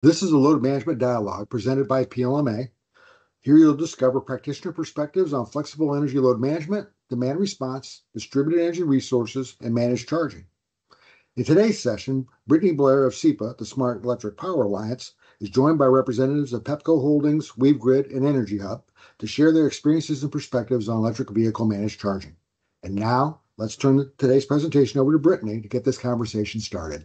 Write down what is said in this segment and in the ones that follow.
This is a load management dialogue presented by PLMA. Here you'll discover practitioner perspectives on flexible energy load management, demand response, distributed energy resources, and managed charging. In today's session, Brittany Blair of SEPA, the Smart Electric Power Alliance, is joined by representatives of Pepco Holdings, WeaveGrid, and Energy Hub to share their experiences and perspectives on electric vehicle managed charging. And now, let's turn today's presentation over to Brittany to get this conversation started.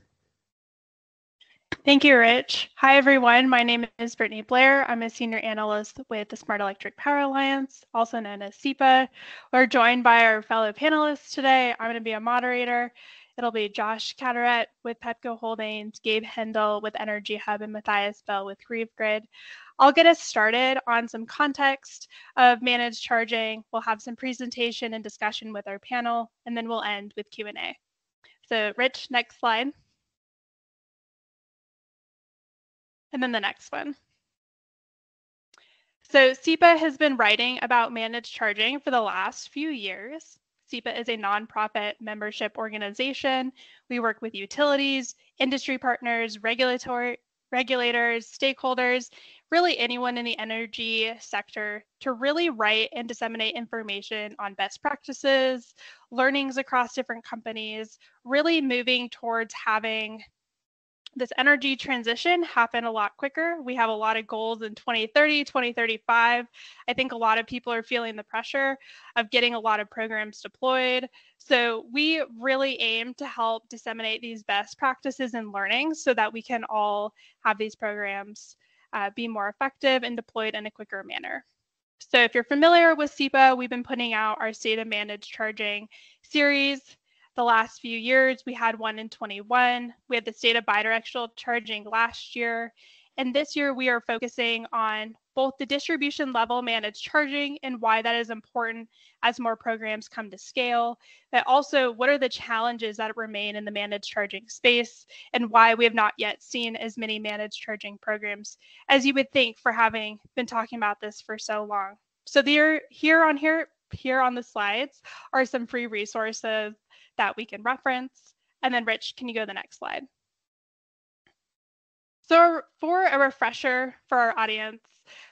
Thank you, Rich. Hi, everyone. My name is Brittany Blair. I'm a senior analyst with the Smart Electric Power Alliance, also known as SEPA. We're joined by our fellow panelists today. I'm going to be a moderator. It'll be Josh Catterett with Pepco Holdings, Gabe Hendel with Energy Hub, and Matthias Bell with WeaveGrid. I'll get us started on some context of managed charging. We'll have some presentation and discussion with our panel, and then we'll end with Q&A. So, Rich, next slide. And then the next one. So SEPA has been writing about managed charging for the last few years. SEPA is a nonprofit membership organization. We work with utilities, industry partners, regulators, stakeholders, really anyone in the energy sector to really write and disseminate information on best practices, learnings across different companies, really moving towards having this energy transition happen a lot quicker. We have a lot of goals in 2030, 2035. I think a lot of people are feeling the pressure of getting a lot of programs deployed. So we really aim to help disseminate these best practices and learnings so that we can all have these programs be more effective and deployed in a quicker manner. So if you're familiar with SEPA, we've been putting out our State of Managed Charging series. The last few years, we had one in 21. We had the state of bidirectional charging last year. And this year, we are focusing on both the distribution level managed charging and why that is important as more programs come to scale, but also what are the challenges that remain in the managed charging space and why we have not yet seen as many managed charging programs as you would think for having been talking about this for so long. So here on the slides are some free resources that we can reference. And then Rich, can you go to the next slide? So for a refresher for our audience,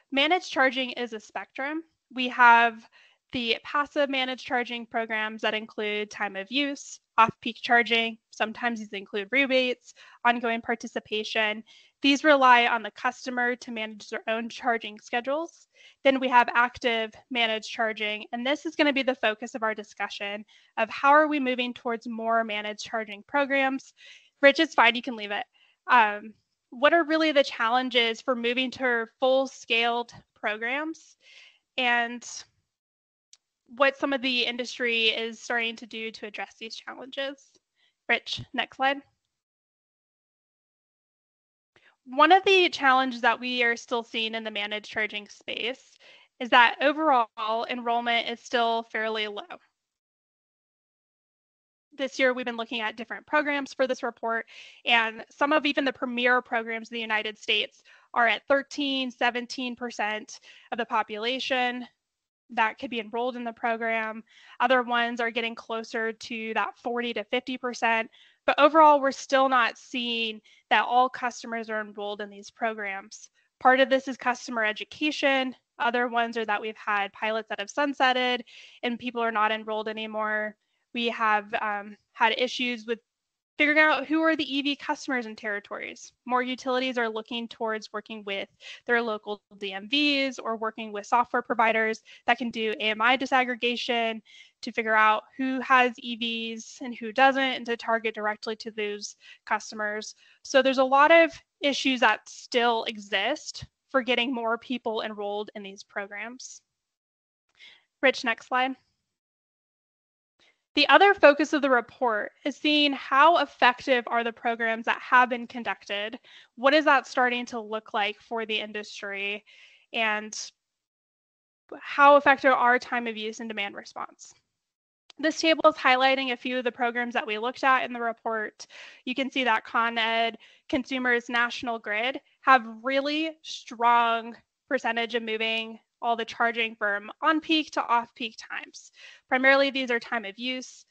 managed charging is a spectrum. We have the passive managed charging programs that include time of use, off-peak charging. Sometimes these include rebates, ongoing participation. These rely on the customer to manage their own charging schedules. Then we have active managed charging, and this is going to be the focus of our discussion of how are we moving towards more managed charging programs. Rich, it's fine, you can leave it. What are really the challenges for moving to full-scaled programs, and what some of the industry is starting to do to address these challenges? Rich, next slide. One of the challenges that we are still seeing in the managed charging space is that overall enrollment is still fairly low. This year, we've been looking at different programs for this report, and some of even the premier programs in the United States are at 13, 17% of the population that could be enrolled in the program. Other ones are getting closer to that 40 to 50%. But overall, we're still not seeing that all customers are enrolled in these programs. Part of this is customer education. Other ones are that we've had pilots that have sunsetted and people are not enrolled anymore. We have had issues with figuring out who are the EV customers in territories. More utilities are looking towards working with their local DMVs or working with software providers that can do AMI disaggregation to figure out who has EVs and who doesn't and to target directly to those customers. So there's a lot of issues that still exist for getting more people enrolled in these programs. Rich, next slide. The other focus of the report is seeing how effective are the programs that have been conducted. What is that starting to look like for the industry? And how effective are time of use and demand response? This table is highlighting a few of the programs that we looked at in the report. You can see that Con Ed, Consumers, National Grid have really strong percentage of moving all the charging from on-peak to off-peak times. Primarily, these are time of use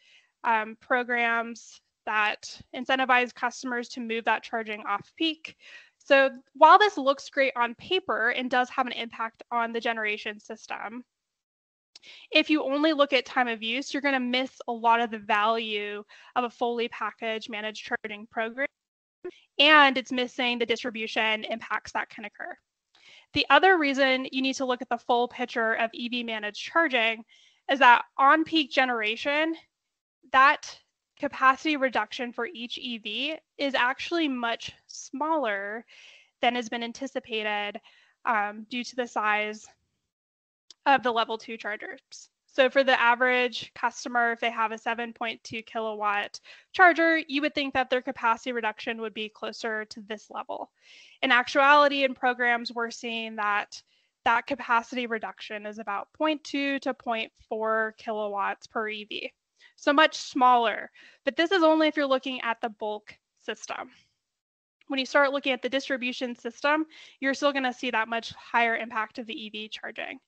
programs that incentivize customers to move that charging off-peak. So while this looks great on paper and does have an impact on the generation system, if you only look at time of use, you're going to miss a lot of the value of a fully packaged managed charging program, and it's missing the distribution impacts that can occur. The other reason you need to look at the full picture of EV managed charging is that on peak generation, that capacity reduction for each EV is actually much smaller than has been anticipated due to the size of the level 2 chargers. So for the average customer, if they have a 7.2 kilowatt charger, you would think that their capacity reduction would be closer to this level. In actuality, in programs, we're seeing that that capacity reduction is about 0.2 to 0.4 kilowatts per EV. So much smaller, but this is only if you're looking at the bulk system. When you start looking at the distribution system, you're still going to see that much higher impact of the EV charging.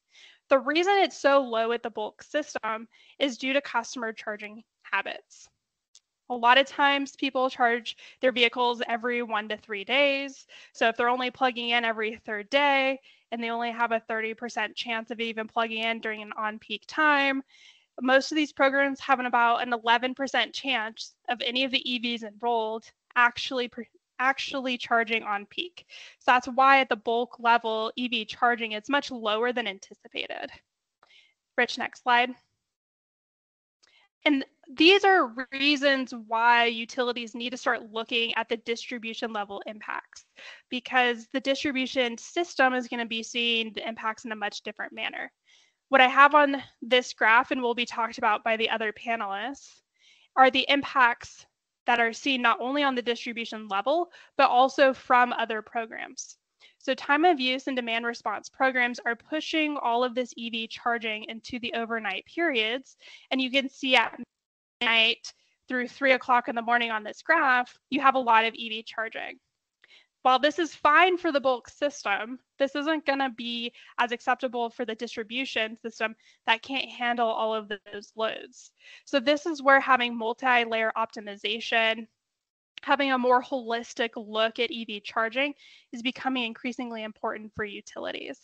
The reason it's so low at the bulk system is due to customer charging habits. A lot of times people charge their vehicles every 1 to 3 days. So if they're only plugging in every third day and they only have a 30% chance of even plugging in during an on-peak time, most of these programs have about an 11% chance of any of the EVs enrolled actually charging on peak. So that's why at the bulk level, EV charging is much lower than anticipated. Rich, next slide. And these are reasons why utilities need to start looking at the distribution level impacts, because the distribution system is going to be seeing the impacts in a much different manner. What I have on this graph, and will be talked about by the other panelists, are the impacts that are seen not only on the distribution level, but also from other programs. So time of use and demand response programs are pushing all of this EV charging into the overnight periods. And you can see at midnight through 3 o'clock in the morning on this graph, you have a lot of EV charging. While this is fine for the bulk system, this isn't going to be as acceptable for the distribution system that can't handle all of those loads. So this is where having multi-layer optimization, having a more holistic look at EV charging is becoming increasingly important for utilities.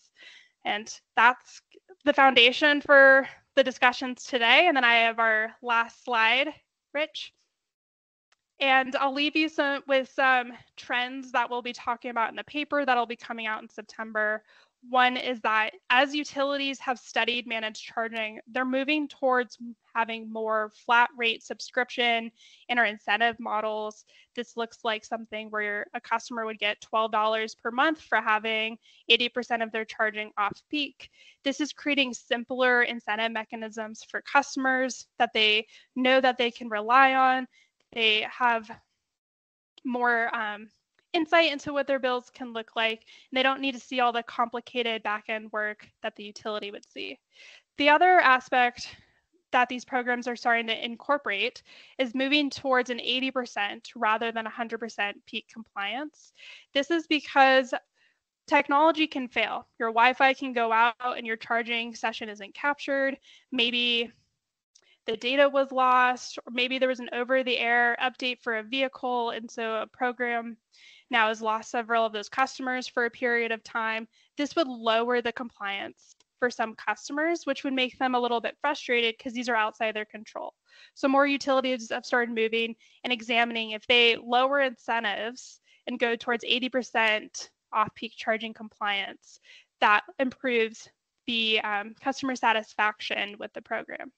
And that's the foundation for the discussions today. And then I have our last slide, Rich. And I'll leave you with some trends that we'll be talking about in the paper that'll be coming out in September. One is that as utilities have studied managed charging, they're moving towards having more flat rate subscription and or incentive models. This looks like something where a customer would get $12 per month for having 80% of their charging off peak. This is creating simpler incentive mechanisms for customers that they know that they can rely on. They have more insight into what their bills can look like, and they don't need to see all the complicated back-end work that the utility would see. The other aspect that these programs are starting to incorporate is moving towards an 80% rather than 100% peak compliance. This is because technology can fail. Your Wi-Fi can go out and your charging session isn't captured. Maybe the data was lost, or maybe there was an over-the-air update for a vehicle, and so a program now has lost several of those customers for a period of time. This would lower the compliance for some customers, which would make them a little bit frustrated because these are outside their control. So more utilities have started moving and examining if they lower incentives and go towards 80% off-peak charging compliance, that improves the customer satisfaction with the program.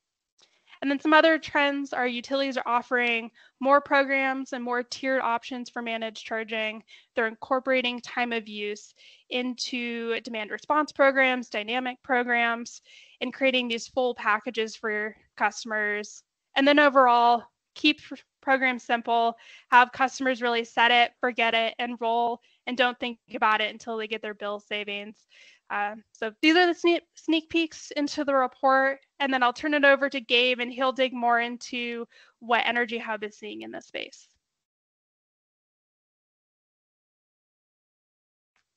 And then some other trends are utilities are offering more programs and more tiered options for managed charging. They're incorporating time of use into demand response programs, dynamic programs, and creating these full packages for customers. And then overall, keep programs simple, have customers really set it, forget it, enroll, and don't think about it until they get their bill savings. So these are the sneak peeks into the report, and then I'll turn it over to Gabe, and he'll dig more into what Energy Hub is seeing in this space.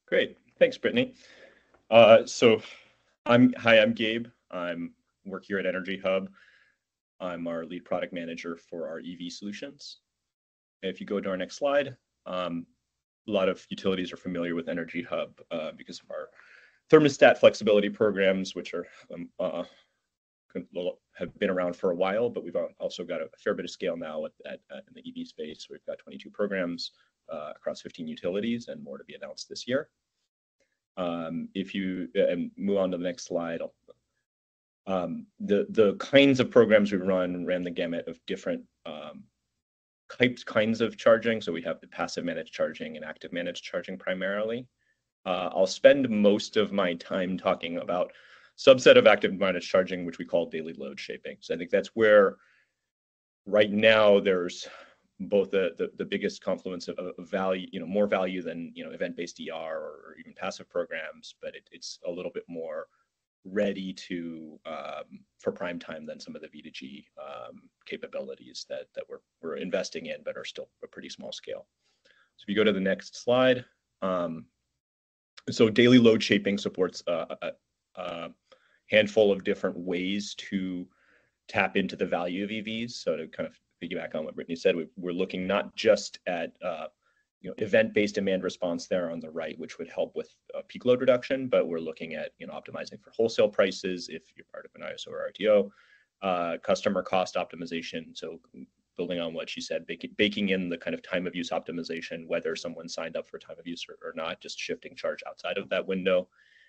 Great, thanks, Brittany. So I'm Gabe. I'm work here at Energy Hub. I'm our lead product manager for our EV solutions. If you go to our next slide, lot of utilities are familiar with Energy Hub because of our thermostat flexibility programs, which are have been around for a while, but we've also got a fair bit of scale now in the EV space. We've got 22 programs across 15 utilities and more to be announced this year. If you move on to the next slide, the kinds of programs we ran the gamut of different kinds of charging. So we have the passive managed charging and active managed charging primarily. I'll spend most of my time talking about subset of active managed charging, which we call daily load shaping. So I think that's where right now there's both the biggest confluence of value, more value than event-based DR or even passive programs, but it's a little bit more ready to for prime time than some of the V2G capabilities that we're investing in, but are still a pretty small scale. So if you go to the next slide, so daily load shaping supports a handful of different ways to tap into the value of EVs. So to kind of piggyback on what Brittany said, we're looking not just at event-based demand response there on the right, which would help with peak load reduction, but we're looking at optimizing for wholesale prices if you're part of an ISO or RTO, customer cost optimization. So building on what she said, baking in the kind of time of use optimization, whether someone signed up for time of use or not, just shifting charge outside of that window,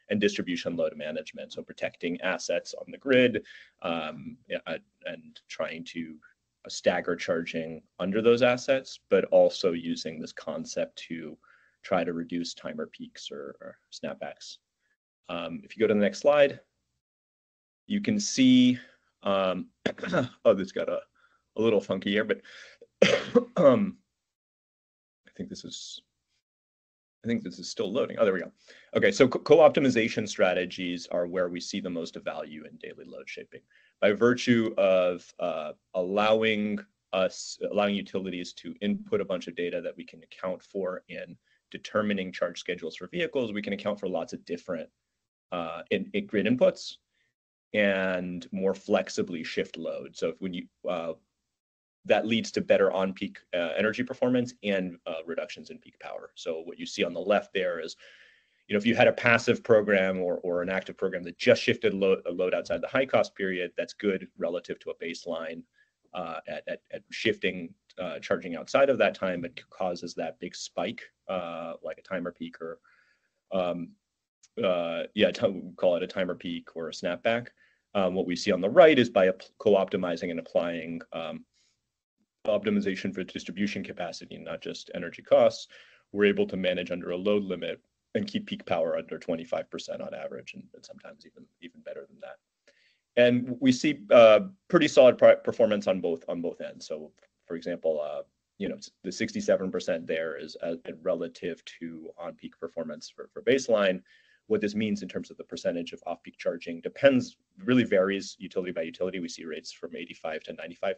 and distribution load management. So protecting assets on the grid and trying to stagger charging under those assets, but also using this concept to try to reduce timer peaks or snapbacks. If you go to the next slide, you can see, oh, this got a little funky here, but I think this is still loading. Oh, there we go. Okay, so co-optimization strategies are where we see the most value in daily load shaping. By virtue of allowing utilities to input a bunch of data that we can account for in determining charge schedules for vehicles, we can account for lots of different grid inputs and more flexibly shift load. So when you that leads to better on-peak energy performance and reductions in peak power. So what you see on the left there is, if you had a passive program or an active program that just shifted a load outside the high cost period, that's good relative to a baseline. At shifting charging outside of that time, it causes that big spike, like a timer peak or, call it a timer peak or a snapback. What we see on the right is by co-optimizing and applying optimization for distribution capacity, not just energy costs, we're able to manage under a load limit and keep peak power under 25% on average, and sometimes even better than that. And we see pretty solid performance on both ends. So, for example, the 67% there is relative to on-peak performance for baseline. What this means in terms of the percentage of off-peak charging really varies utility by utility. We see rates from 85 to 95%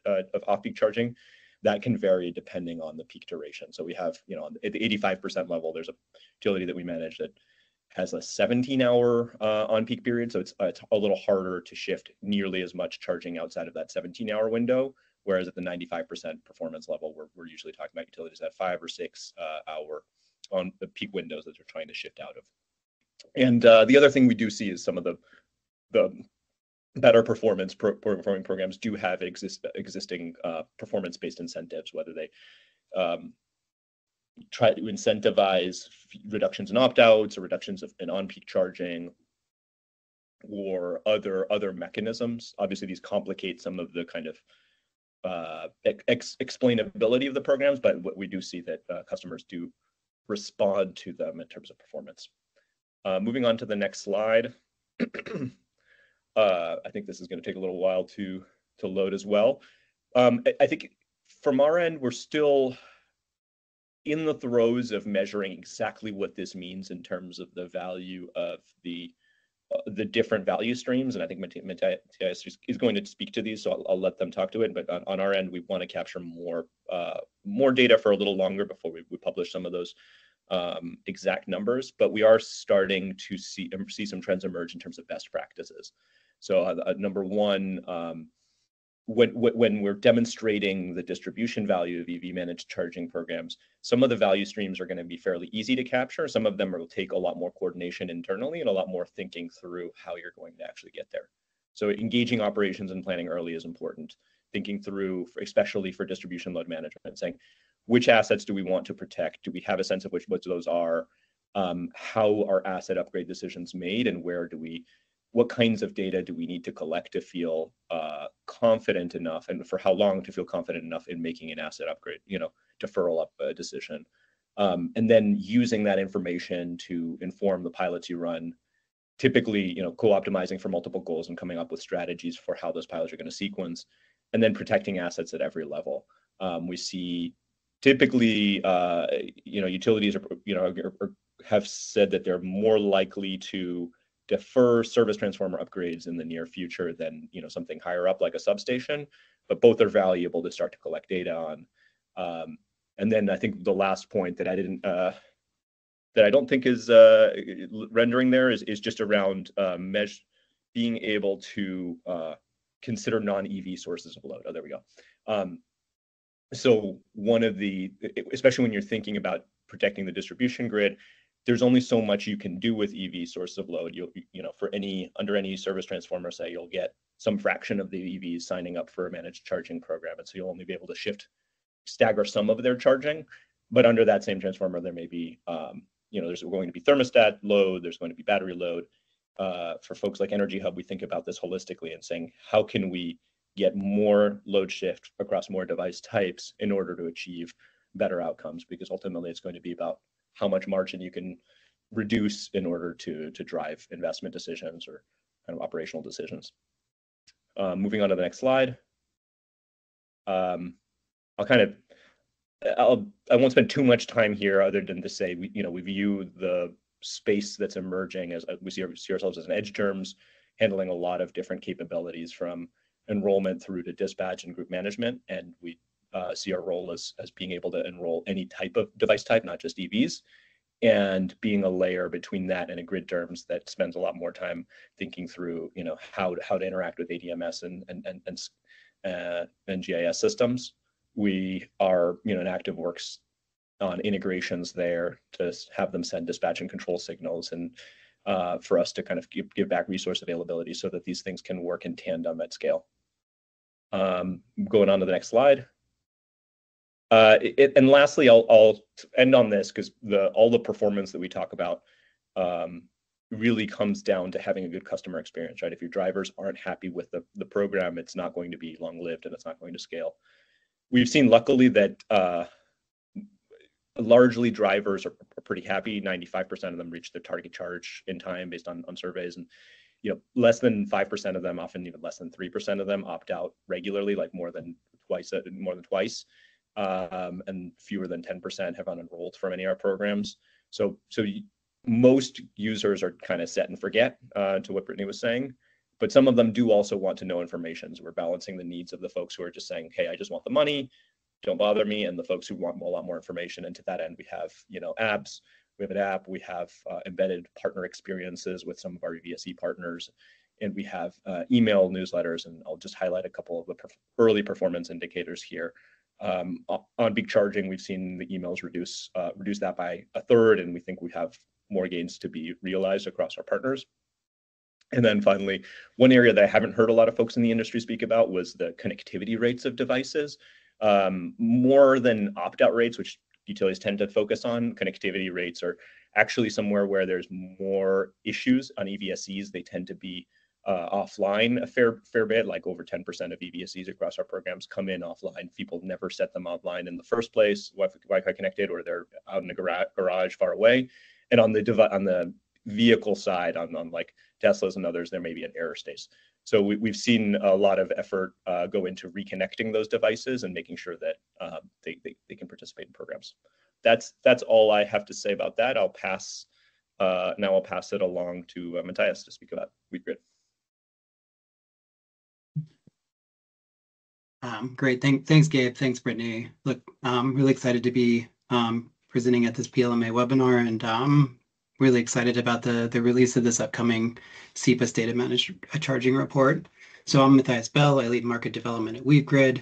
of off-peak charging. That can vary depending on the peak duration. So we have, at the 85% level, there's a utility that we manage that has a 17-hour on-peak period. So it's a little harder to shift nearly as much charging outside of that 17-hour window. Whereas at the 95% performance level, we're usually talking about utilities at 5 or 6 hour on the peak windows that they're trying to shift out of. And the other thing we do see is some of the better performing programs do have existing performance-based incentives, whether they try to incentivize reductions in opt-outs or reductions in on-peak charging or other mechanisms. Obviously, these complicate some of the kind of explainability of the programs, but what we do see that customers do respond to them in terms of performance. Moving on to the next slide. I think this is going to take a little while to load as well. I think from our end, we're still in the throes of measuring exactly what this means in terms of the value of the different value streams. And I think Matthias is going to speak to these, so I'll let them talk to it. But on our end, we want to capture more data for a little longer before we publish some of those exact numbers. But we are starting to see some trends emerge in terms of best practices. So number one, when we're demonstrating the distribution value of EV managed charging programs, some of the value streams are going to be fairly easy to capture. Some of them will take a lot more coordination internally and a lot more thinking through how you're going to actually get there. So engaging operations and planning early is important. Thinking through, especially for distribution load management, saying which assets do we want to protect? Do we have a sense of which those are? How are asset upgrade decisions made, and what kinds of data do we need to collect to feel confident enough, and for how long to feel confident enough in making an asset upgrade, deferral up a decision, and then using that information to inform the pilots you run. Typically, co-optimizing for multiple goals and coming up with strategies for how those pilots are going to sequence, and then protecting assets at every level. We see typically, utilities have said that they're more likely to defer service transformer upgrades in the near future than something higher up like a substation, but both are valuable to start to collect data on. And then I think the last point that I don't think is rendering there is just around being able to consider non-EV sources of load. Oh, there we go. So one of especially when you're thinking about protecting the distribution grid, there's only so much you can do with EV source of load. For under any service transformer, say, you'll get some fraction of the EVs signing up for a managed charging program, and so you'll only be able to stagger some of their charging. But under that same transformer, there may be, there's going to be thermostat load, there's going to be battery load. For folks like Energy Hub, we think about this holistically and saying, how can we get more load shift across more device types in order to achieve better outcomes? Because ultimately, it's going to be about how much margin you can reduce in order to drive investment decisions or kind of operational decisions. Moving on to the next slide. I won't spend too much time here other than to say we view the space that's emerging as we see ourselves as an edge terms, handling a lot of different capabilities from enrollment through to dispatch and group management, and we see our role as being able to enroll any type of device type, not just EVs, and being a layer between that and a grid terms that spends a lot more time thinking through, how to interact with ADMS and GIS systems. We are, in active works on integrations there to have them send dispatch and control signals, and for us to kind of give back resource availability so that these things can work in tandem at scale. Going on to the next slide. And lastly, I'll end on this because all the performance that we talk about really comes down to having a good customer experience, right? If your drivers aren't happy with the program, it's not going to be long-lived and it's not going to scale. We've seen, luckily, that largely drivers are pretty happy. 95% of them reach their target charge in time based on surveys, and less than 5% of them, often even less than 3% of them, opt out regularly, like more than twice, and fewer than 10% have unenrolled from any of our programs. So most users are kind of set and forget, to what Brittany was saying, but some of them do also want to know information. So we're balancing the needs of the folks who are just saying, hey, I just want the money, don't bother me, and the folks who want a lot more information. And to that end, we have apps. We have an app. We have embedded partner experiences with some of our VSE partners, and we have email newsletters. And I'll just highlight a couple of the early performance indicators here. On peak charging, we've seen the emails reduce that by a third, and we think we have more gains to be realized across our partners. And then finally, one area that I haven't heard a lot of folks in the industry speak about was the connectivity rates of devices. More than opt-out rates, which utilities tend to focus on, connectivity rates are actually somewhere where there's more issues. On EVSEs, they tend to be offline a fair bit, like over 10% of EVSEs across our programs come in offline. People never set them offline in the first place, Wi-Fi connected, or they're out in the garage far away. And on the vehicle side, on like Teslas and others, there may be an error states. So we've seen a lot of effort go into reconnecting those devices and making sure that they can participate in programs. That's all I have to say about that. I'll pass it along to Matthias to speak about WeedGrid. Great, thanks Gabe, thanks Brittany. Look, I'm really excited to be presenting at this PLMA webinar, and really excited about the release of this upcoming CEPAS data managed charging report. So I'm Matthias Bell. I lead market development at WeaveGrid.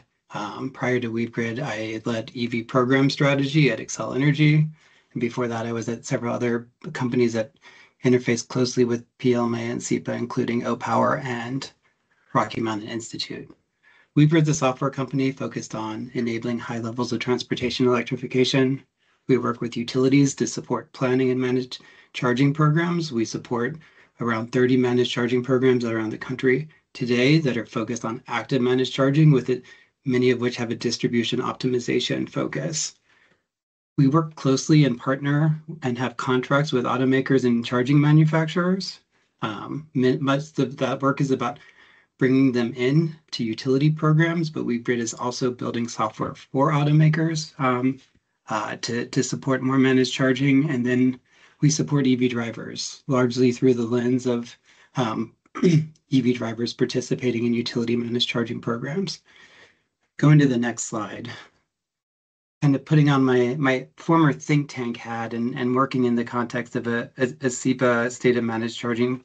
Prior to WeaveGrid, I led EV program strategy at Excel Energy. And before that, I was at several other companies that interface closely with PLMA and SEPA, including OPower and Rocky Mountain Institute. WeaveGrid is a software company focused on enabling high levels of transportation electrification. We work with utilities to support planning and managed charging programs. We support around 30 managed charging programs around the country today that are focused on active managed charging, with it, many of which have a distribution optimization focus. We work closely and partner and have contracts with automakers and charging manufacturers. Much of that work is about bringing them in to utility programs, but WeaveGrid is also building software for automakers to support more managed charging. And then we support EV drivers, largely through the lens of EV drivers participating in utility managed charging programs. Going to the next slide. Kind of putting on my former think tank hat and working in the context of a SEPA state of managed charging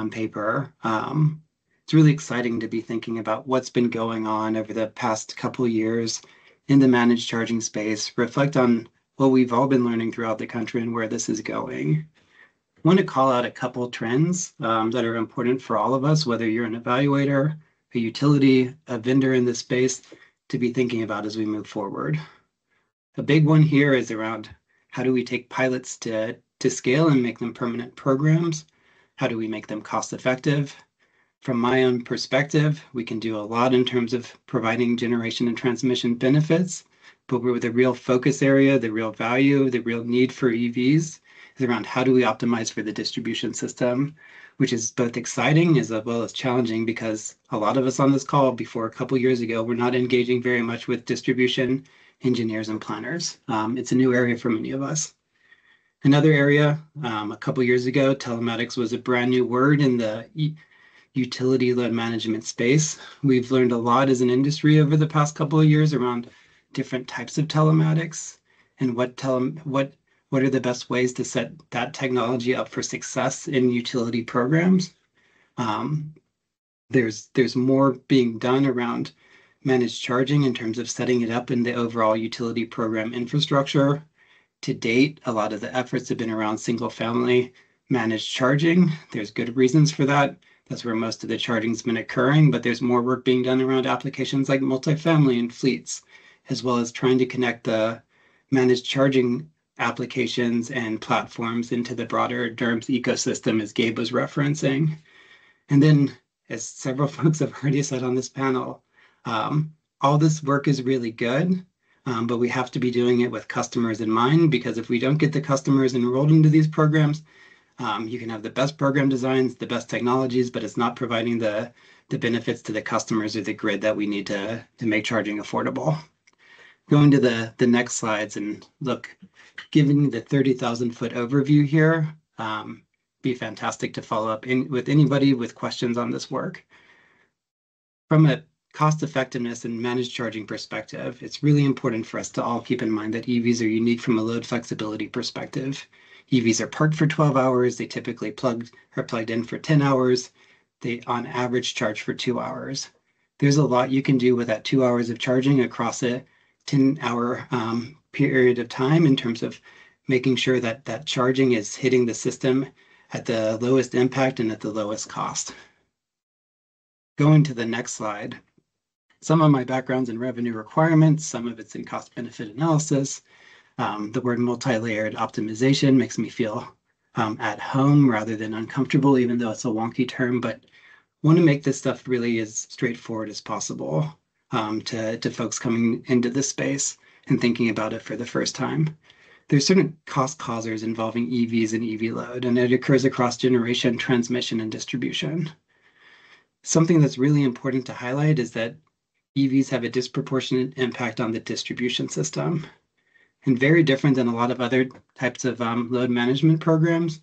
paper. It's really exciting to be thinking about what's been going on over the past couple of years in the managed charging space, reflect on what we've all been learning throughout the country and where this is going. I want to call out a couple trends that are important for all of us, whether you're an evaluator, a utility, a vendor in this space, to be thinking about as we move forward. A big one here is around how do we take pilots to scale and make them permanent programs? How do we make them cost effective? From my own perspective, we can do a lot in terms of providing generation and transmission benefits, but where the real focus area, the real value, the real need for EVs is around how do we optimize for the distribution system, which is both exciting as well as challenging, because a lot of us on this call before a couple years ago were not engaging very much with distribution engineers and planners. It's a new area for many of us. Another area, a couple years ago, telematics was a brand new word in the utility load management space. We've learned a lot as an industry over the past couple of years around different types of telematics and what are the best ways to set that technology up for success in utility programs. There's more being done around managed charging in terms of setting it up in the overall utility program infrastructure. To date, a lot of the efforts have been around single family managed charging. There's good reasons for that. That's where most of the charging's been occurring, but there's more work being done around applications like multifamily and fleets, as well as trying to connect the managed charging applications and platforms into the broader DERMS ecosystem, as Gabe was referencing. And then, as several folks have already said on this panel, all this work is really good, but we have to be doing it with customers in mind, because if we don't get the customers enrolled into these programs, you can have the best program designs, the best technologies, but it's not providing the benefits to the customers or the grid that we need to make charging affordable. Going to the next slides and look, giving the 30,000 foot overview here, be fantastic to follow up with anybody with questions on this work. From a cost effectiveness and managed charging perspective, it's really important for us to all keep in mind that EVs are unique from a load flexibility perspective. EVs are parked for 12 hours. They typically are plugged in for 10 hours. They, on average, charge for 2 hours. There's a lot you can do with that 2 hours of charging across a 10-hour period of time in terms of making sure that that charging is hitting the system at the lowest impact and at the lowest cost. Going to the next slide. Some of my background's in revenue requirements, some of it's in cost-benefit analysis. The word multi-layered optimization makes me feel at home rather than uncomfortable, even though it's a wonky term, but want to make this stuff really as straightforward as possible to folks coming into this space and thinking about it for the first time. There's certain cost causers involving EVs and EV load, and it occurs across generation, transmission, and distribution. Something that's really important to highlight is that EVs have a disproportionate impact on the distribution system. And very different than a lot of other types of load management programs,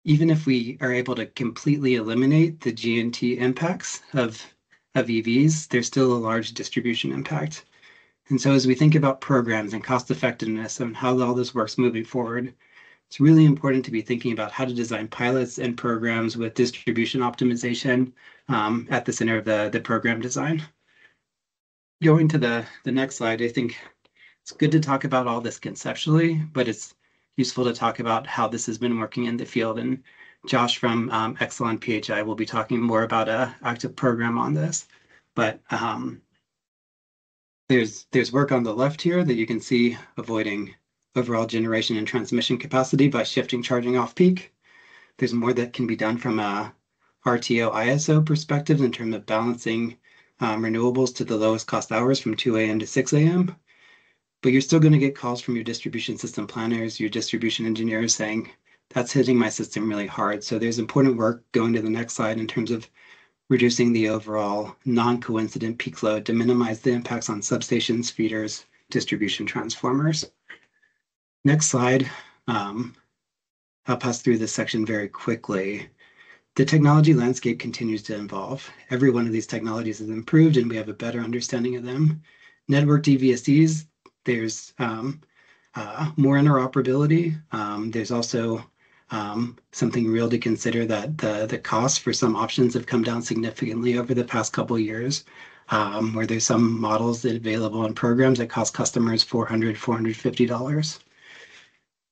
even if we are able to completely eliminate the G&T impacts of EVs, there's still a large distribution impact. And so as we think about programs and cost effectiveness and how all this works moving forward, it's really important to be thinking about how to design pilots and programs with distribution optimization at the center of the program design. Going to the next slide, I think it's good to talk about all this conceptually, but it's useful to talk about how this has been working in the field. And Josh from Exelon PHI will be talking more about an active program on this. But there's work on the left here that you can see avoiding overall generation and transmission capacity by shifting charging off peak. There's more that can be done from a RTO ISO perspective in terms of balancing renewables to the lowest cost hours from 2 a.m. to 6 a.m. But you're still going to get calls from your distribution system planners, your distribution engineers saying, that's hitting my system really hard. So there's important work going to the next slide in terms of reducing the overall non-coincident peak load to minimize the impacts on substations, feeders, distribution transformers. Next slide. I'll pass through this section very quickly. The technology landscape continues to evolve. Every one of these technologies has improved and we have a better understanding of them. Networked EVSEs, there's more interoperability. There's also something real to consider that the costs for some options have come down significantly over the past couple of years, where there's some models that are available in programs that cost customers $400, $450.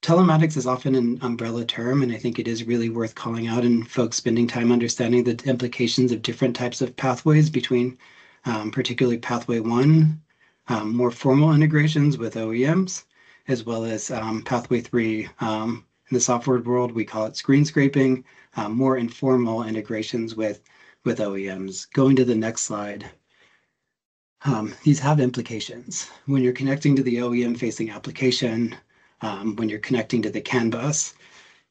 Telematics is often an umbrella term, and I think it is really worth calling out and folks spending time understanding the implications of different types of pathways between particularly pathway 1, more formal integrations with OEMs, as well as pathway 3. In the software world, we call it screen scraping, more informal integrations with OEMs. Going to the next slide. These have implications. When you're connecting to the OEM-facing application, when you're connecting to the CAN bus,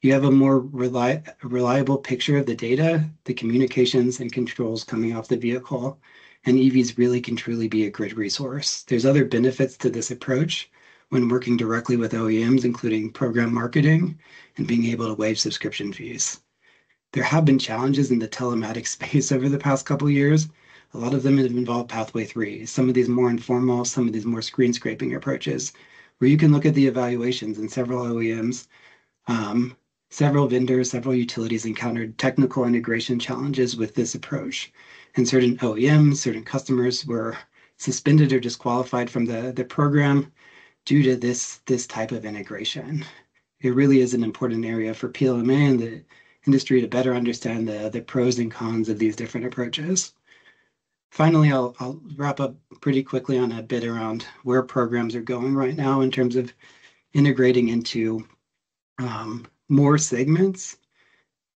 you have a more reliable picture of the data, the communications and controls coming off the vehicle, and EVs really can truly be a grid resource. There's other benefits to this approach when working directly with OEMs, including program marketing and being able to waive subscription fees. There have been challenges in the telematics space over the past couple of years. A lot of them have involved pathway 3, some of these more informal, some of these more screen scraping approaches, where you can look at the evaluations in several OEMs. Several vendors, several utilities encountered technical integration challenges with this approach. And certain OEMs, certain customers were suspended or disqualified from the program due to this type of integration. It really is an important area for PLMA and the industry to better understand the pros and cons of these different approaches. Finally, I'll wrap up pretty quickly on a bit around where programs are going right now in terms of integrating into more segments,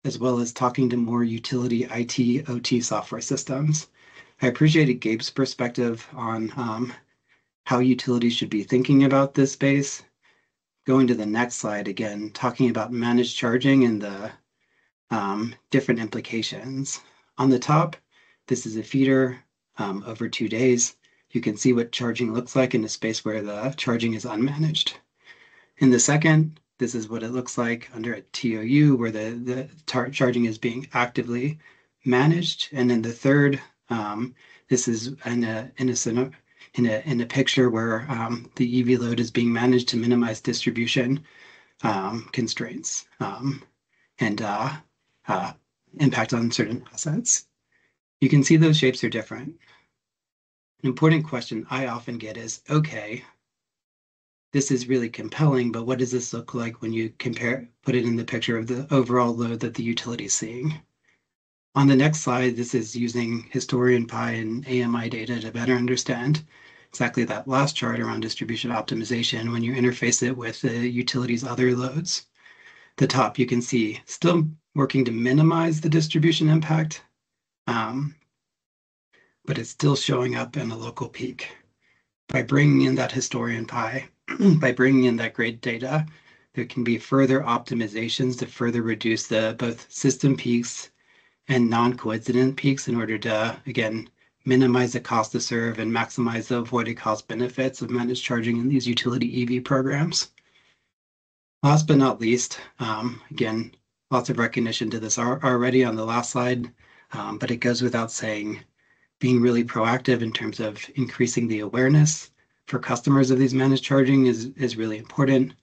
as well as talking to more utility IT, OT software systems. I appreciated Gabe's perspective on how utilities should be thinking about this space. Going to the next slide again, talking about managed charging and the different implications. On the top, this is a feeder over 2 days. You can see what charging looks like in a space where the charging is unmanaged. In the second, this is what it looks like under a TOU where the charging is being actively managed. And in the third, this is in a picture where the EV load is being managed to minimize distribution constraints and impact on certain assets. You can see those shapes are different. An important question I often get is, okay, this is really compelling, but what does this look like when you put it in the picture of the overall load that the utility is seeing? On the next slide, this is using Historian Pi and AMI data to better understand exactly that last chart around distribution optimization when you interface it with the utility's other loads. The top, you can see, still working to minimize the distribution impact, but it's still showing up in a local peak. By bringing in that Historian Pi, by bringing in that grid data, there can be further optimizations to further reduce the both system peaks and non-coincident peaks in order to, again, minimize the cost to serve and maximize the avoided cost benefits of managed charging in these utility EV programs. Last but not least, again, lots of recognition to this already on the last slide, but it goes without saying, being really proactive in terms of increasing the awareness for customers of these managed charging is really important.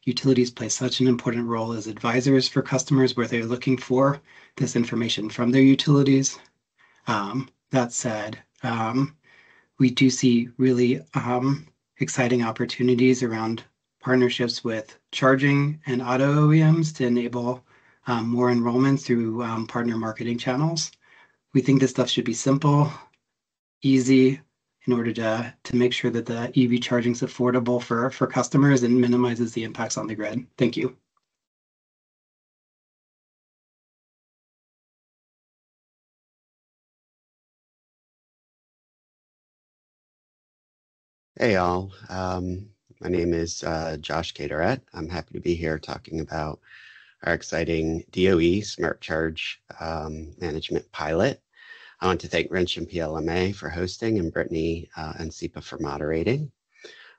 utilities play such an important role as advisors for customers where they're looking for this information from their utilities. That said, we do see really exciting opportunities around partnerships with charging and auto OEMs to enable more enrollments through partner marketing channels. We think this stuff should be simple, easy, in order to make sure that the EV charging is affordable for customers and minimizes the impacts on the grid. Thank you. Hey all, my name is Josh Caterett. I'm happy to be here talking about our exciting DOE Smart Charge Management Pilot. I want to thank Wrench and PLMA for hosting and Brittany and SEPA for moderating.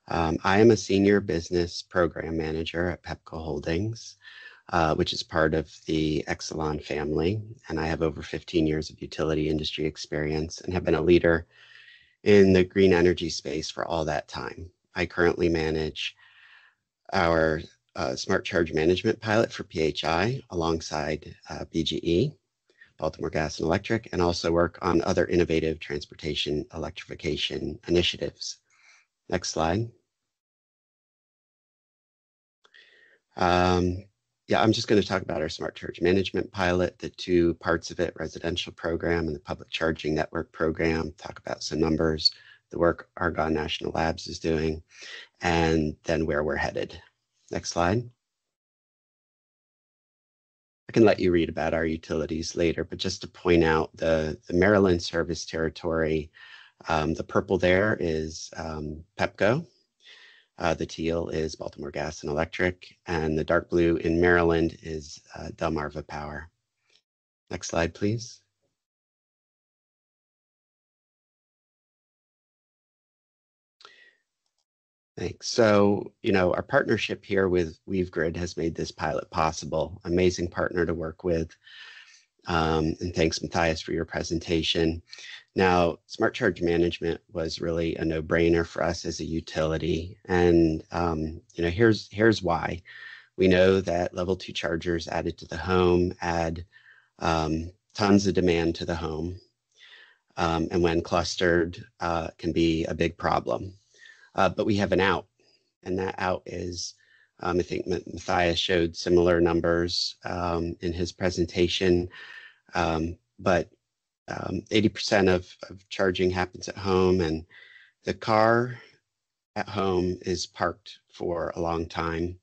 I am a senior business program manager at Pepco Holdings, which is part of the Exelon family, and I have over 15 years of utility industry experience and have been a leader in the green energy space for all that time. I currently manage our Smart Charge Management Pilot for PHI alongside BGE, Baltimore Gas and Electric, and also work on other innovative transportation electrification initiatives. Next slide. Yeah, I'm just going to talk about our Smart Charge Management Pilot, the two parts of it, residential program and the public charging network program, talk about some numbers, the work Argonne National Labs is doing, and then where we're headed. Next slide. I can let you read about our utilities later, but just to point out the Maryland service territory, the purple there is Pepco. The teal is Baltimore Gas and Electric, and the dark blue in Maryland is Delmarva Power. Next slide, please. Thanks. So, our partnership here with WeaveGrid has made this pilot possible. Amazing partner to work with. And thanks, Matthias, for your presentation. Now, Smart Charge Management was really a no-brainer for us as a utility. And, here's why. We know that level 2 chargers added to the home add tons of demand to the home. And when clustered, can be a big problem. But we have an out, and that out is, I think Matthias showed similar numbers in his presentation, but 80% of charging happens at home, and the car at home is parked for a long time,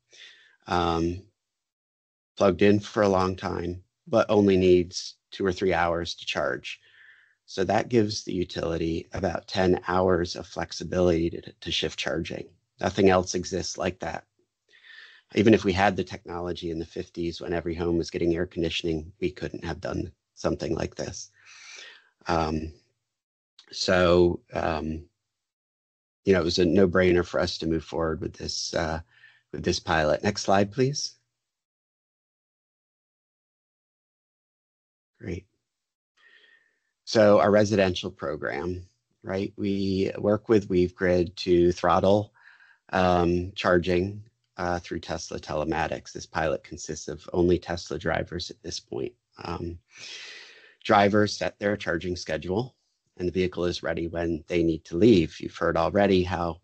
plugged in for a long time, but only needs 2 or 3 hours to charge. So that gives the utility about 10 hours of flexibility to shift charging. Nothing else exists like that. Even if we had the technology in the 50s when every home was getting air conditioning, we couldn't have done something like this. It was a no-brainer for us to move forward with this pilot. Next slide, please. Great. So our residential program, right? We work with WeaveGrid to throttle charging through Tesla telematics. This pilot consists of only Tesla drivers at this point. Drivers set their charging schedule, and the vehicle is ready when they need to leave. You've heard already how,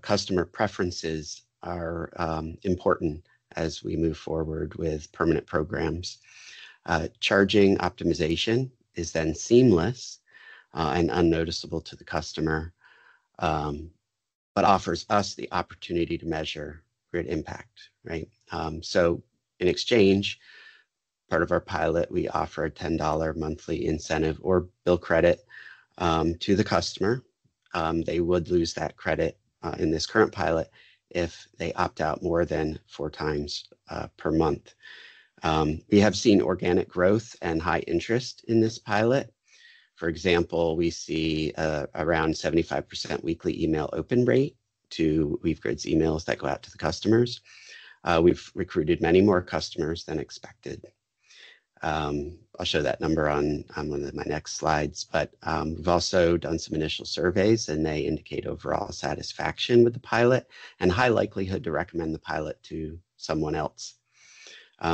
customer preferences are important as we move forward with permanent programs. Charging optimization is then seamless and unnoticeable to the customer, but offers us the opportunity to measure grid impact, right? So in exchange, part of our pilot, we offer a $10 monthly incentive or bill credit to the customer. They would lose that credit in this current pilot if they opt out more than 4 times per month. We have seen organic growth and high interest in this pilot. For example, we see around 75% weekly email open rate to WeaveGrid's emails that go out to the customers. We've recruited many more customers than expected. I'll show that number on one of my next slides, but we've also done some initial surveys and they indicate overall satisfaction with the pilot and high likelihood to recommend the pilot to someone else.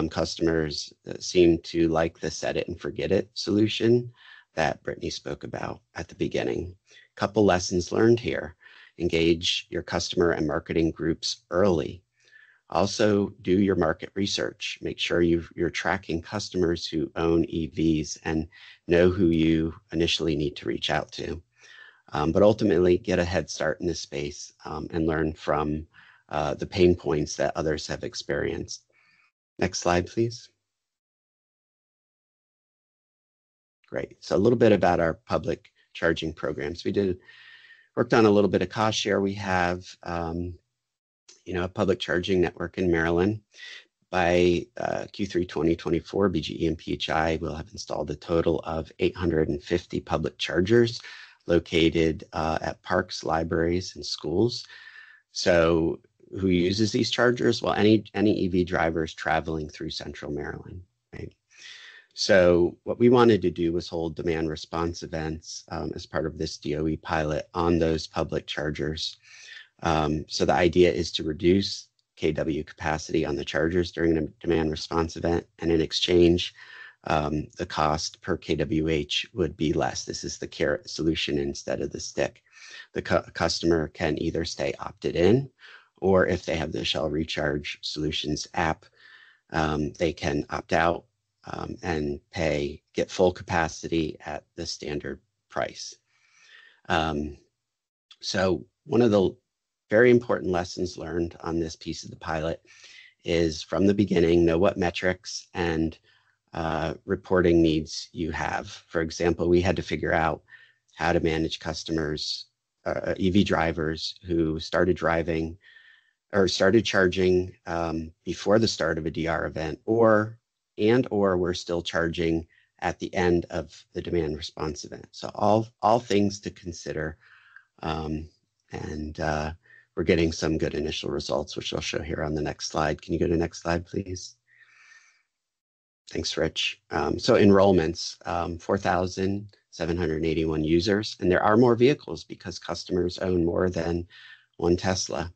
Customers seem to like the set it and forget it solution that Brittany spoke about at the beginning. Couple lessons learned here. Engage your customer and marketing groups early. Also do your market research. Make sure you're tracking customers who own EVs and know who you initially need to reach out to. But ultimately get a head start in this space and learn from the pain points that others have experienced. Next slide, please. Great. So a little bit about our public charging programs. We worked on a little bit of cost share. We have a public charging network in Maryland. By Q3 2024, BGE and PHI will have installed a total of 850 public chargers located at parks, libraries, and schools. So who uses these chargers? Well, any EV drivers traveling through Central Maryland, right? So what we wanted to do was hold demand response events as part of this DOE pilot on those public chargers. So the idea is to reduce kW capacity on the chargers during a demand response event, and in exchange, the cost per kWh would be less. This is the carrot solution instead of the stick. The customer can either stay opted in, or if they have the Shell Recharge Solutions app, they can opt out and get full capacity at the standard price. So one of the very important lessons learned on this piece of the pilot is from the beginning, know what metrics and reporting needs you have. For example, we had to figure out how to manage customers, EV drivers who started driving or started charging before the start of a DR event, or we're still charging at the end of the demand response event. So all things to consider, and we're getting some good initial results, which I'll show here on the next slide. Can you go to the next slide, please? Thanks, Rich. So enrollments, 4,781 users, and there are more vehicles because customers own more than one Tesla,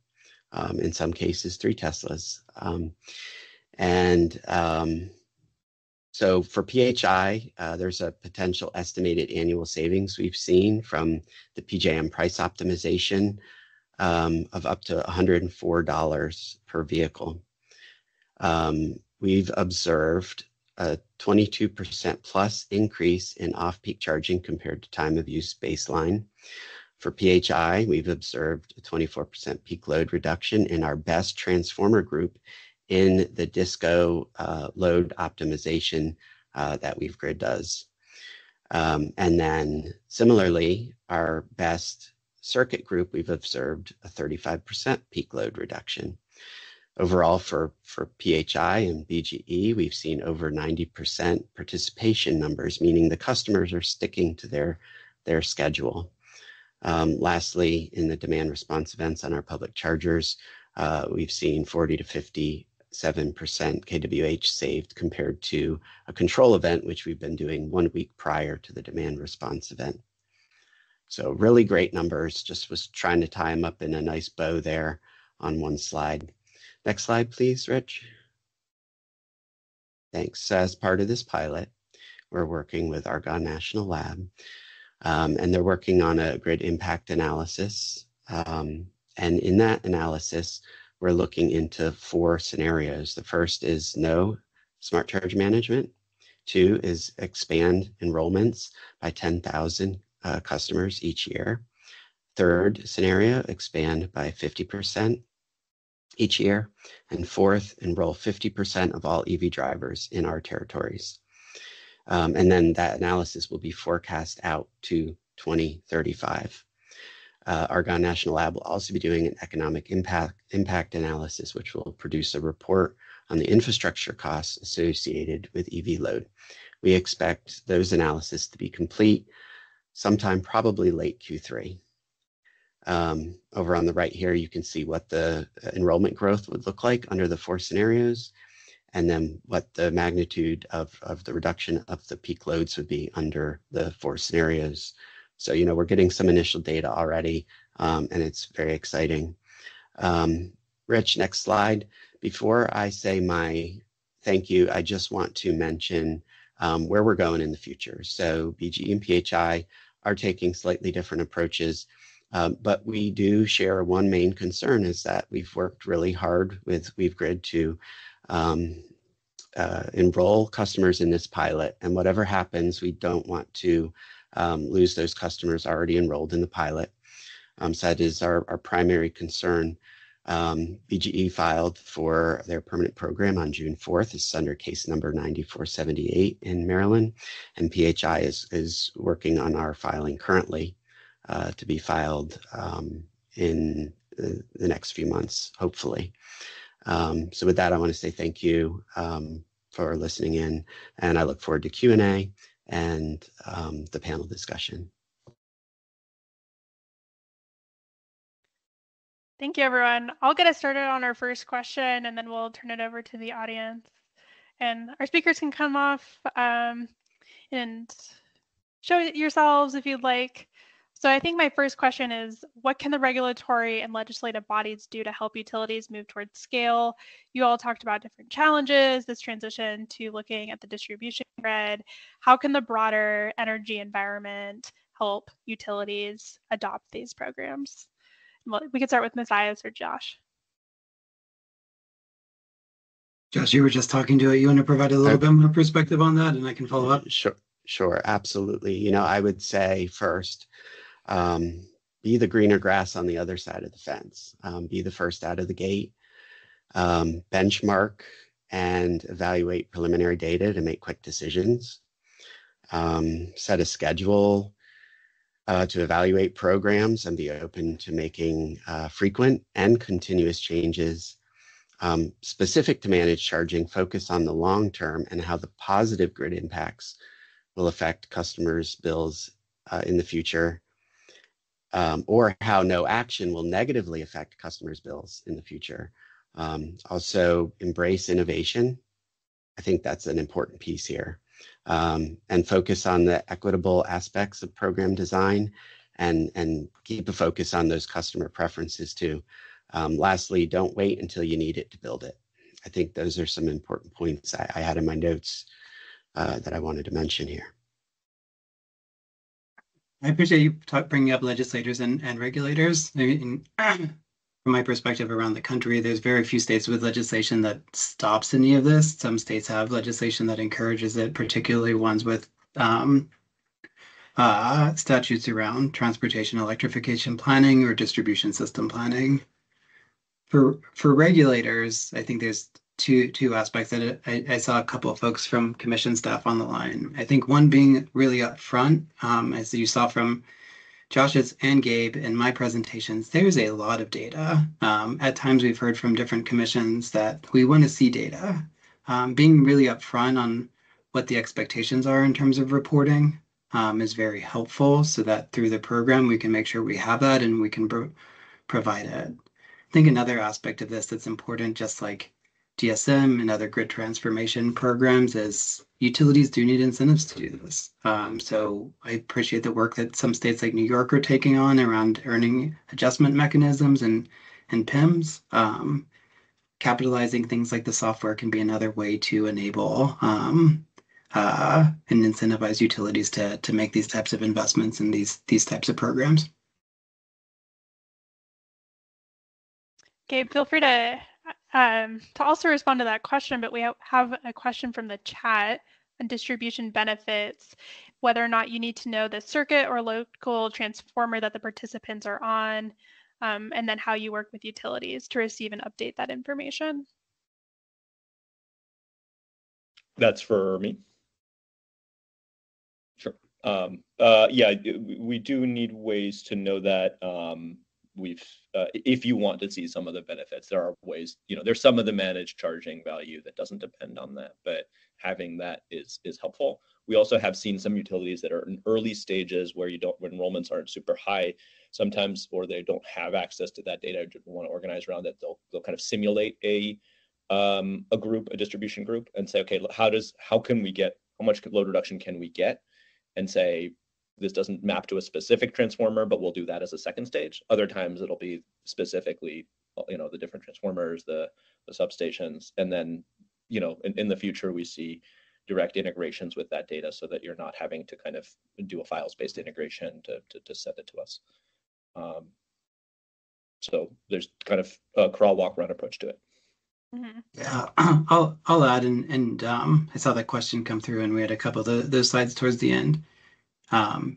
in some cases 3 Teslas. So for PHI, there's a potential estimated annual savings we've seen from the PJM price optimization of up to $104 per vehicle. We've observed a 22% plus increase in off-peak charging compared to time of use baseline. For PHI, we've observed a 24% peak load reduction in our best transformer group in the DISCO load optimization that WeaveGrid does. And then similarly, our best circuit group, we've observed a 35% peak load reduction. Overall, for PHI and BGE, we've seen over 90% participation numbers, meaning the customers are sticking to their schedule. Lastly, in the demand response events on our public chargers, we've seen 40 to 57% kWh saved compared to a control event, which we've been doing 1 week prior to the demand response event. So really great numbers, just was trying to tie them up in a nice bow there on one slide. Next slide, please, Rich. Thanks. As part of this pilot, we're working with Argonne National Lab, and they're working on a grid impact analysis. And in that analysis, we're looking into 4 scenarios. The first is no smart charge management. 2 is expand enrollments by 10,000 customers each year. Third scenario, expand by 50% each year. And 4th, enroll 50% of all EV drivers in our territories. And then that analysis will be forecast out to 2035. Argonne National Lab will also be doing an economic impact analysis, which will produce a report on the infrastructure costs associated with EV load. We expect those analyses to be complete sometime probably late Q3. Over on the right here, you can see what the enrollment growth would look like under the 4 scenarios. and then what the magnitude of the reduction of the peak loads would be under the 4 scenarios. So, we're getting some initial data already, and it's very exciting. Rich, next slide. Before I say my thank you, I just want to mention where we're going in the future. So BGE and PHI are taking slightly different approaches, but we do share one main concern, is that we've worked really hard with WeaveGrid to enroll customers in this pilot, and whatever happens, we don't want to lose those customers already enrolled in the pilot. So that is our primary concern. BGE filed for their permanent program on June 4th. It's under case number 9478 in Maryland, and PHI is working on our filing currently to be filed in the next few months, hopefully. So with that, I want to say thank you for listening in, and I look forward to Q&A and the panel discussion. Thank you, everyone. I'll get us started on our first question, and then we'll turn it over to the audience. And our speakers can come off and show yourselves if you'd like. So I think my first question is, what can the regulatory and legislative bodies do to help utilities move towards scale? You all talked about different challenges, this transition to looking at the distribution grid. How can the broader energy environment help utilities adopt these programs? Well, we could start with Matthias or Josh. Josh, you were just talking to it. You want to provide a little bit more perspective on that, and I can follow up? Sure, absolutely. I would say first, be the greener grass on the other side of the fence. Be the first out of the gate. Benchmark and evaluate preliminary data to make quick decisions. Set a schedule to evaluate programs and be open to making frequent and continuous changes. Specific to managed charging, focus on the long term and how the positive grid impacts will affect customers' bills in the future, or how no action will negatively affect customers' bills in the future. Also, embrace innovation. I think that's an important piece here. And focus on the equitable aspects of program design, and keep a focus on those customer preferences too. Lastly, don't wait until you need it to build it. I think those are some important points I had in my notes that I wanted to mention here. I appreciate you bringing up legislators and regulators. From my perspective around the country, there's very few states with legislation that stops any of this. Some states have legislation that encourages it, particularly ones with statutes around transportation electrification planning or distribution system planning. For regulators, I think there's two aspects that I saw a couple of folks from commission staff on the line. I think one being really upfront, as you saw from Josh's and Gabe in my presentations, there's a lot of data. At times we've heard from different commissions that we want to see data. Being really upfront on what the expectations are in terms of reporting is very helpful, so that through the program we can make sure we have that and we can provide it. I think another aspect of this that's important, just like DSM and other grid transformation programs, is utilities do need incentives to do this. So I appreciate the work that some states like New York are taking on around earning adjustment mechanisms and PIMs. Capitalizing things like the software can be another way to enable and incentivize utilities to make these types of investments in these types of programs. Gabe, feel free to also respond to that question, but we have a question from the chat on distribution benefits, whether or not you need to know the circuit or local transformer that the participants are on, and then how you work with utilities to receive and update that information. That's for me. Sure. Yeah, we do need ways to know that. If you want to see some of the benefits, there are ways, there's some of the managed charging value that doesn't depend on that, but having that is helpful. We also have seen some utilities that are in early stages where when enrollments aren't super high sometimes, or they don't have access to that data, want to organize around it, they'll kind of simulate a a distribution group, and say, okay, how much load reduction can we get, and say, this doesn't map to a specific transformer, but we'll do that as a second stage. Other times it'll be specifically, the different transformers, the substations, and then, in the future we see direct integrations with that data, so that you're not having to kind of do a files-based integration to send it to us. So there's kind of a crawl, walk, run approach to it. Mm-hmm. Yeah, I'll add, and I saw that question come through, and we had a couple of those slides towards the end.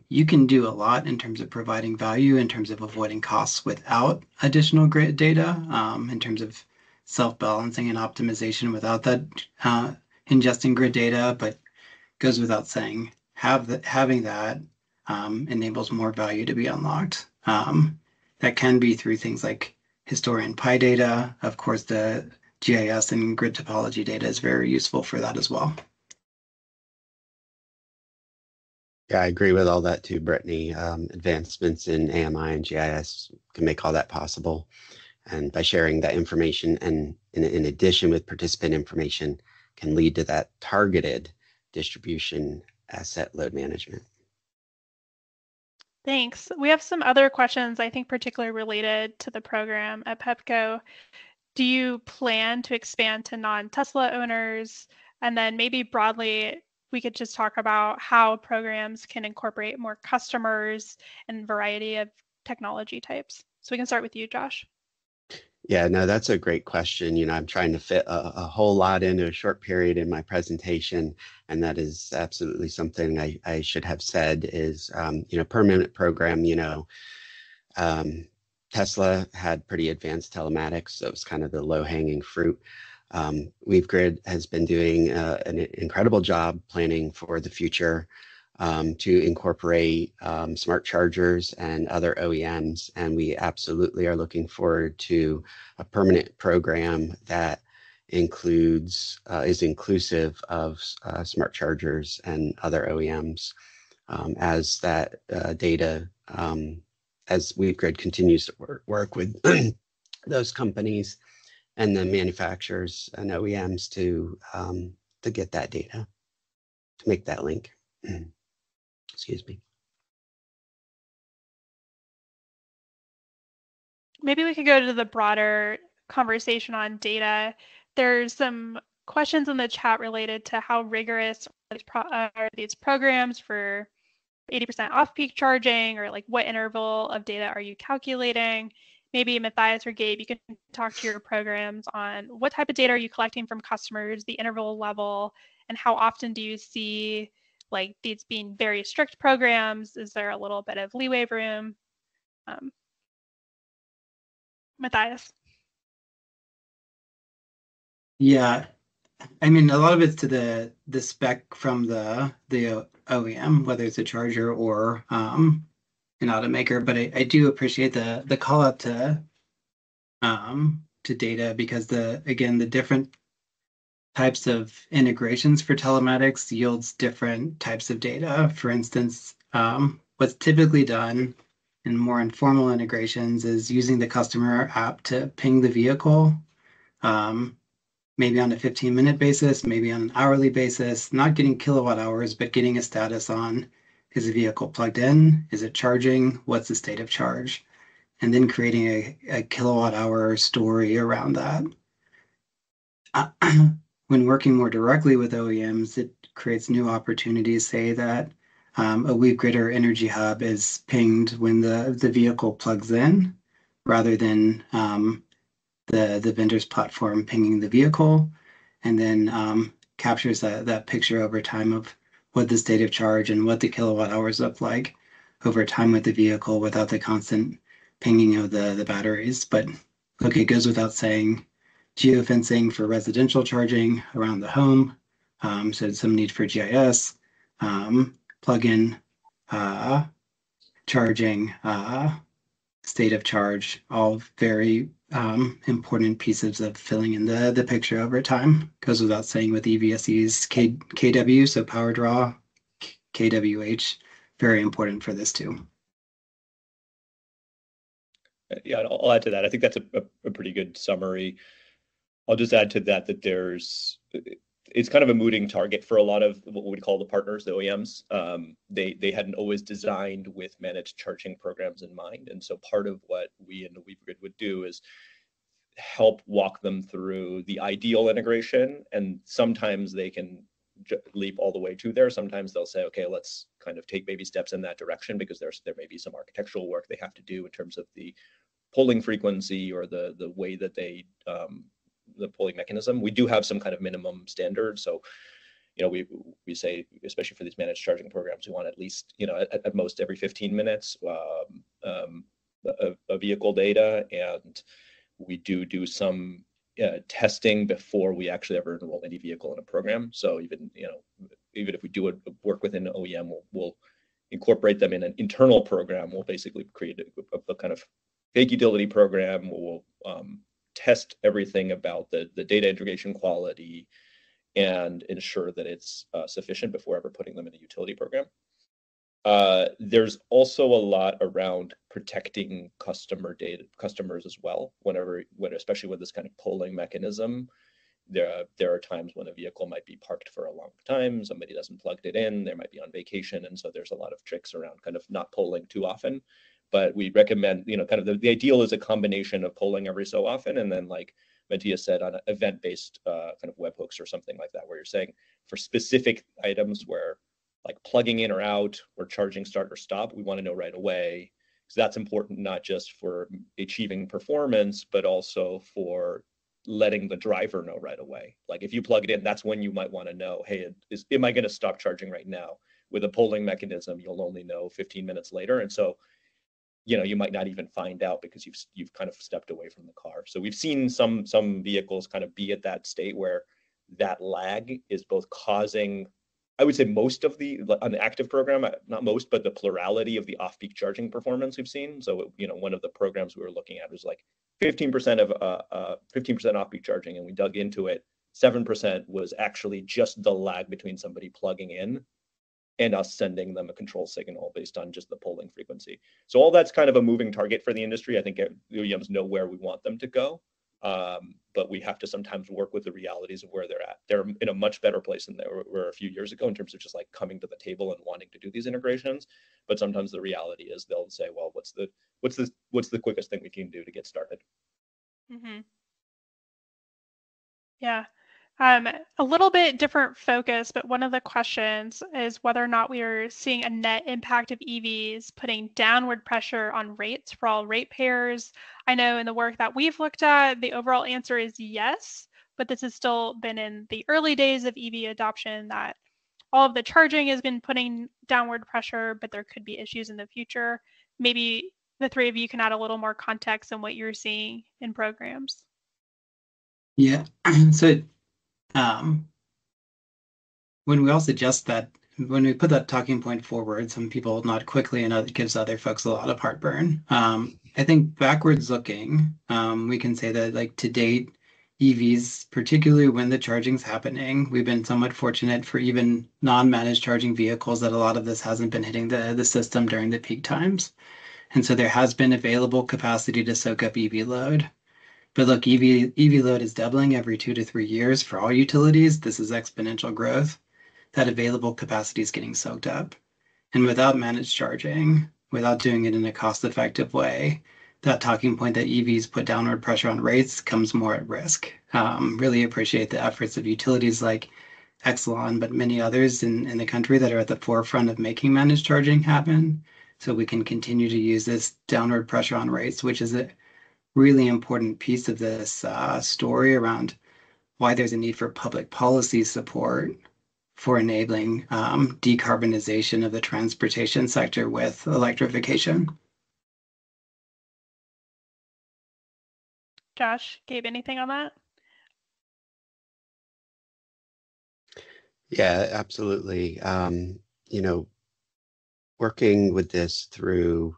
You can do a lot in terms of providing value, in terms of avoiding costs without additional grid data, in terms of self-balancing and optimization without that ingesting grid data, but goes without saying, having that enables more value to be unlocked. That can be through things like historian pi data. Of course, the GIS and grid topology data is very useful for that as well. Yeah, I agree with all that too, Brittany. Advancements in AMI and GIS can make all that possible. And by sharing that information, and in addition with participant information, can lead to that targeted distribution asset load management. Thanks. We have some other questions, I think particularly related to the program at Pepco. Do you plan to expand to non-Tesla owners? And then maybe broadly, we could just talk about how programs can incorporate more customers and variety of technology types. So we can start with you, Josh. Yeah, no, that's a great question. I'm trying to fit a whole lot into a short period in my presentation, and that is absolutely something I should have said is, permanent program, Tesla had pretty advanced telematics, so it's kind of the low-hanging fruit. WeaveGrid has been doing an incredible job planning for the future to incorporate smart chargers and other OEMs, and we absolutely are looking forward to a permanent program that is inclusive of smart chargers and other OEMs as that data, as WeaveGrid continues to work with those companies and the manufacturers and OEMs to get that data, to make that link. Excuse me. Maybe we could go to the broader conversation on data. There's some questions in the chat related to how rigorous are these programs for 80% off-peak charging, or like what interval of data are you calculating? Maybe Matthias or Gabe, you can talk to your programs on what type of data are you collecting from customers, the interval level, and how often do you see like these being very strict programs? Is there a little bit of leeway room? Matthias. Yeah, I mean, a lot of it's to the spec from the OEM, whether it's a charger or an automaker. But I do appreciate the call out to data, because the different types of integrations for telematics yields different types of data. For instance, what's typically done in more informal integrations is using the customer app to ping the vehicle, maybe on a 15-minute basis, maybe on an hourly basis, not getting kilowatt hours, but getting a status on, is the vehicle plugged in? Is it charging? What's the state of charge? And then creating a kilowatt hour story around that. When working more directly with OEMs, it creates new opportunities. Say that a WeaveGrid or Energy Hub is pinged when the vehicle plugs in, rather than the vendor's platform pinging the vehicle, and then captures that picture over time of what the state of charge and what the kilowatt hours look like over time with the vehicle, without the constant pinging of the batteries. But look, it goes without saying, geofencing for residential charging around the home, so some need for GIS, plug-in charging, state of charge, all very important pieces of filling in the picture over time. Goes without saying with EVSE's KW, so power draw, KWH, very important for this too. Yeah, I'll add to that. I think that's a pretty good summary. I'll just add to that it's kind of a moving target for a lot of what we call the partners, the OEMs. They hadn't always designed with managed charging programs in mind, and so part of what we in the WeaveGrid would do is help walk them through the ideal integration, and sometimes they can leap all the way to there. Sometimes they'll say, okay, let's kind of take baby steps in that direction because there may be some architectural work they have to do in terms of the polling frequency or the way that they the polling mechanism. We do have some kind of minimum standard. So, we say, especially for these managed charging programs, we want at least, at most every 15 minutes a vehicle data, and we do some testing before we actually ever enroll any vehicle in a program. So even if we do work within an OEM, we'll incorporate them in an internal program. We'll basically create a kind of fake utility program. We'll test everything about the data integration quality and ensure that it's sufficient before ever putting them in a utility program. There's also a lot around protecting customers as well. Especially with this kind of polling mechanism, there are times when a vehicle might be parked for a long time, somebody doesn't plug it in, they might be on vacation, and so there's a lot of tricks around kind of not polling too often. But we recommend, kind of the ideal is a combination of polling every so often, and then like Matthias said, on an event-based kind of webhooks or something like that, where you're saying for specific items where like plugging in or out or charging start or stop, we want to know right away. So that's important not just for achieving performance, but also for letting the driver know right away. Like if you plug it in, that's when you might want to know, hey, am I going to stop charging right now? With a polling mechanism, you'll only know 15 minutes later. And so, you might not even find out because you've kind of stepped away from the car. So we've seen some vehicles kind of be at that state where that lag is both causing, I would say most of on the active program, not most, but the plurality of the off-peak charging performance we've seen. So, one of the programs we were looking at was like 15% of 15% off-peak charging, and we dug into it. 7% was actually just the lag between somebody plugging in and us sending them a control signal based on just the polling frequency. So all that's kind of a moving target for the industry. I think the OEMs know where we want them to go. But we have to sometimes work with the realities of where they're at. They're in a much better place than they were a few years ago in terms of just like coming to the table and wanting to do these integrations. But sometimes the reality is they'll say, well, what's the quickest thing we can do to get started? Mm-hmm. Yeah. A little bit different focus, but one of the questions is whether or not we are seeing a net impact of EVs putting downward pressure on rates for all ratepayers. I know in the work that we've looked at, the overall answer is yes, but this has still been in the early days of EV adoption that all of the charging has been putting downward pressure, but there could be issues in the future. Maybe the three of you can add a little more context on what you're seeing in programs. Yeah, so when we all suggest that, when we put that talking point forward, some people nod quickly and it gives other folks a lot of heartburn. I think backwards looking, we can say that like to date, EVs, particularly when the charging's happening, we've been somewhat fortunate for even non-managed charging vehicles that a lot of this hasn't been hitting the system during the peak times. And so there has been available capacity to soak up EV load. But look, EV load is doubling every 2 to 3 years for all utilities. This is exponential growth. That available capacity is getting soaked up. And without managed charging, without doing it in a cost-effective way, that talking point that EVs put downward pressure on rates comes more at risk. Really appreciate the efforts of utilities like Exelon, but many others in the country that are at the forefront of making managed charging happen. So we can continue to use this downward pressure on rates, which is a really important piece of this story around why there's a need for public policy support for enabling decarbonization of the transportation sector with electrification. Josh, Gabe, anything on that? Yeah, absolutely. Working with this through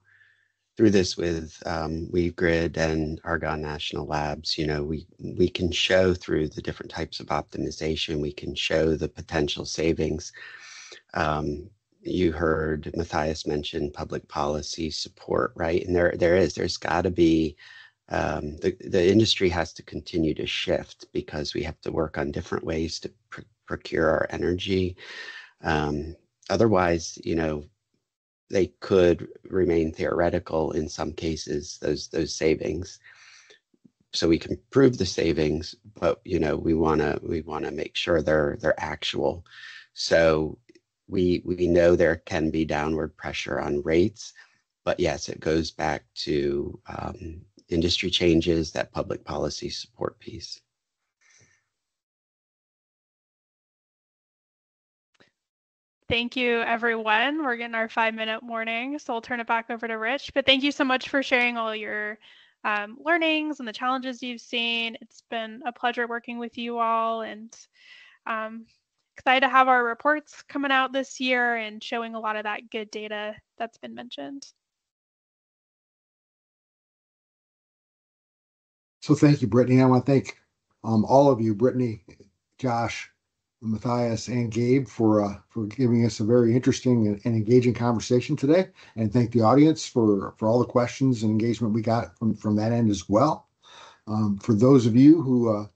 this with WeaveGrid and Argonne National Labs, we can show through the different types of optimization, we can show the potential savings. You heard Matthias mention public policy support, right? And there's got to be The industry has to continue to shift because we have to work on different ways to procure our energy. Otherwise, they could remain theoretical in some cases, those savings. So we can prove the savings, but we want to make sure they're actual. So we know there can be downward pressure on rates, but yes, it goes back to industry changes, that public policy support piece. Thank you, everyone. We're getting our 5-minute warning, so I'll turn it back over to Rich. But thank you so much for sharing all your learnings and the challenges you've seen. It's been a pleasure working with you all, and excited to have our reports coming out this year and showing a lot of that good data that's been mentioned. So thank you, Brittany. I want to thank all of you, Brittany, Josh, Matthias, and Gabe for giving us a very interesting and engaging conversation today, and thank the audience for all the questions and engagement we got from that end as well. For those of you who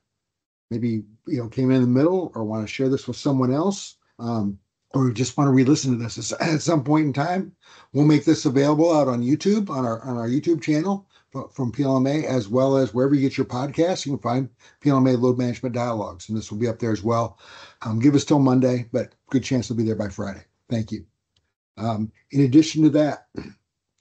maybe came in the middle or want to share this with someone else, or just want to re-listen to this at some point in time, we'll make this available out on YouTube on our YouTube channel from PLMA, as well as wherever you get your podcasts. You can find PLMA Load Management Dialogues, and this will be up there as well. Give us till Monday, but good chance it'll be there by Friday. Thank you. In addition to that,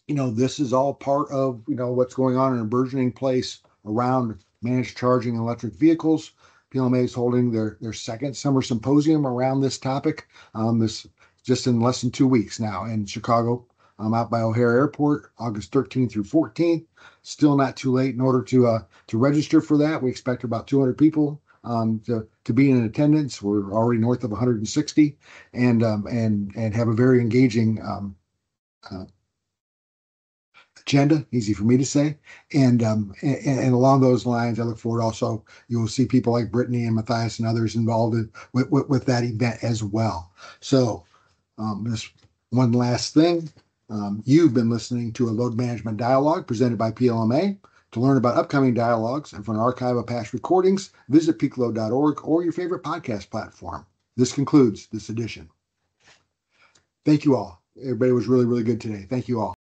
this is all part of what's going on in a burgeoning place around managed charging electric vehicles. PLMA is holding their second summer symposium around this topic. This just in less than 2 weeks now in Chicago, out by O'Hare Airport, August 13th through 14th. Still not too late in order to register for that. We expect about 200 people to be in attendance. We're already north of 160, and have a very engaging agenda, easy for me to say, and along those lines, I look forward. Also, you will see people like Brittany and Matthias and others involved with that event as well. So, just one last thing. You've been listening to a load management dialogue presented by PLMA. To learn about upcoming dialogues and for an archive of past recordings, visit peakload.org or your favorite podcast platform. This concludes this edition. Thank you all. Everybody was really, really good today. Thank you all.